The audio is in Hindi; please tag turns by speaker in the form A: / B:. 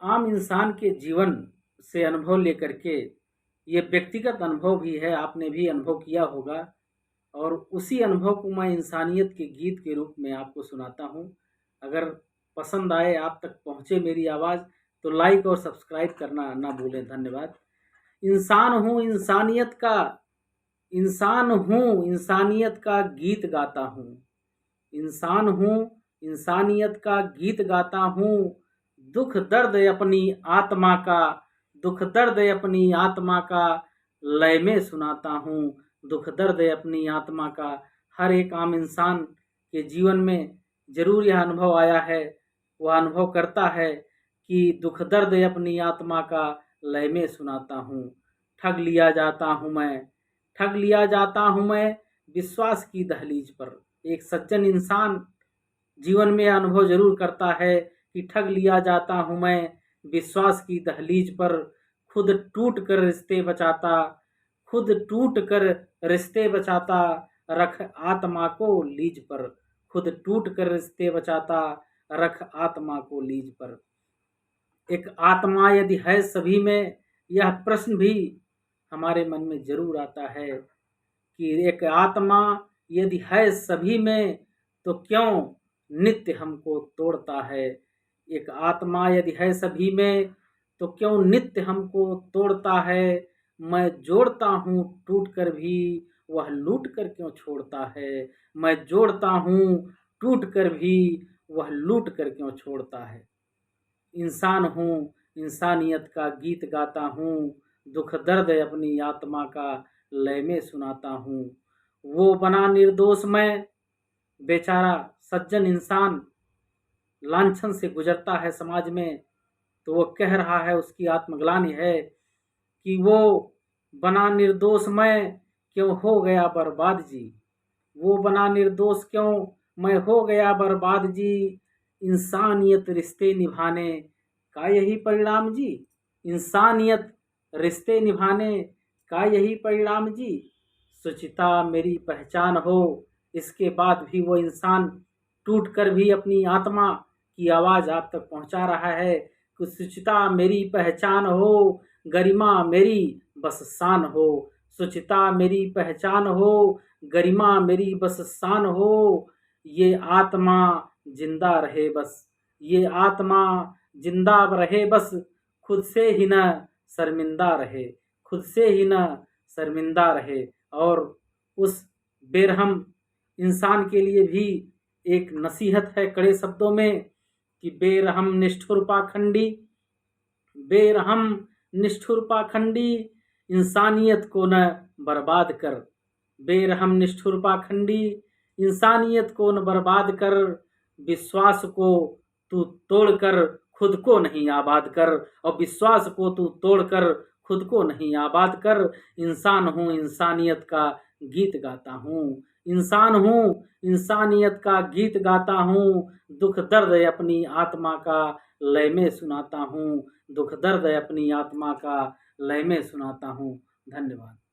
A: आम इंसान के जीवन से अनुभव लेकर के, ये व्यक्तिगत अनुभव भी है, आपने भी अनुभव किया होगा, और उसी अनुभव को मैं इंसानियत के गीत के रूप में आपको सुनाता हूँ। अगर पसंद आए, आप तक पहुँचे मेरी आवाज़, तो लाइक और सब्सक्राइब करना ना भूलें। धन्यवाद। इंसान हूँ इंसानियत का गीत गाता हूँ। इंसान हूँ इंसानियत का गीत गाता हूँ। दुख दर्द अपनी आत्मा का दुख दर्द अपनी आत्मा का लय में सुनाता हूँ। दुख दर्द अपनी आत्मा का हर एक आम इंसान के जीवन में जरूर यह अनुभव आया है। वह अनुभव करता है कि दुख दर्द अपनी आत्मा का लय में सुनाता हूँ। ठग लिया जाता हूँ मैं विश्वास की दहलीज पर। एक सज्जन इंसान जीवन में अनुभव जरूर करता है कि ठग लिया जाता हूँ मैं विश्वास की दहलीज पर। खुद टूट कर रिश्ते बचाता रख आत्मा को लीज पर। खुद टूट कर रिश्ते बचाता रख आत्मा को लीज पर। एक आत्मा यदि है सभी में, यह प्रश्न भी हमारे मन में जरूर आता है कि एक आत्मा यदि है सभी में, तो क्यों नित्य हमको तोड़ता है। एक आत्मा यदि है सभी में, तो क्यों नित्य हमको तोड़ता है। मैं जोड़ता हूँ टूट कर भी, वह लूट कर क्यों छोड़ता है। मैं जोड़ता हूँ टूट कर भी, वह लूट कर क्यों छोड़ता है। इंसान हूँ इंसानियत का गीत गाता हूँ। दुख दर्द अपनी आत्मा का लय में सुनाता हूँ। वो बना निर्दोष मैं बेचारा सज्जन इंसान लांछन से गुजरता है समाज में, तो वो कह रहा है, उसकी आत्मग्लानि है कि वो बना निर्दोष मैं क्यों हो गया बर्बाद जी। वो बना निर्दोष क्यों मैं हो गया बर्बाद जी। इंसानियत रिश्ते निभाने का यही परिणाम जी। इंसानियत रिश्ते निभाने का यही परिणाम जी। सुचिता मेरी पहचान हो, इसके बाद भी वो इंसान टूट कर भी अपनी आत्मा की आवाज़ आप तक पहुंचा रहा है कि सुचिता मेरी पहचान हो, गरिमा मेरी बस शान हो। सुचिता मेरी पहचान हो, गरिमा मेरी बस शान हो। ये आत्मा जिंदा रहे बस, ये आत्मा जिंदा रहे बस। खुद से ही न शर्मिंदा रहे, खुद से ही न शर्मिंदा रहे। और उस बेरहम इंसान के लिए भी एक नसीहत है कड़े शब्दों में कि बेरहम निष्ठुर पाखंडी इंसानियत को न बर्बाद कर। बेरहम निष्ठुर पाखंडी इंसानियत को न बर्बाद कर। विश्वास को तू तोड़कर खुद को नहीं आबाद कर, और विश्वास को तू तोड़कर खुद को नहीं आबाद कर। इंसान हूँ इंसानियत का गीत गाता हूँ। इंसान हूँ इंसानियत का गीत गाता हूँ। दुख दर्द अपनी आत्मा का लय में सुनाता हूँ। दुख दर्द अपनी आत्मा का लय में सुनाता हूँ। धन्यवाद।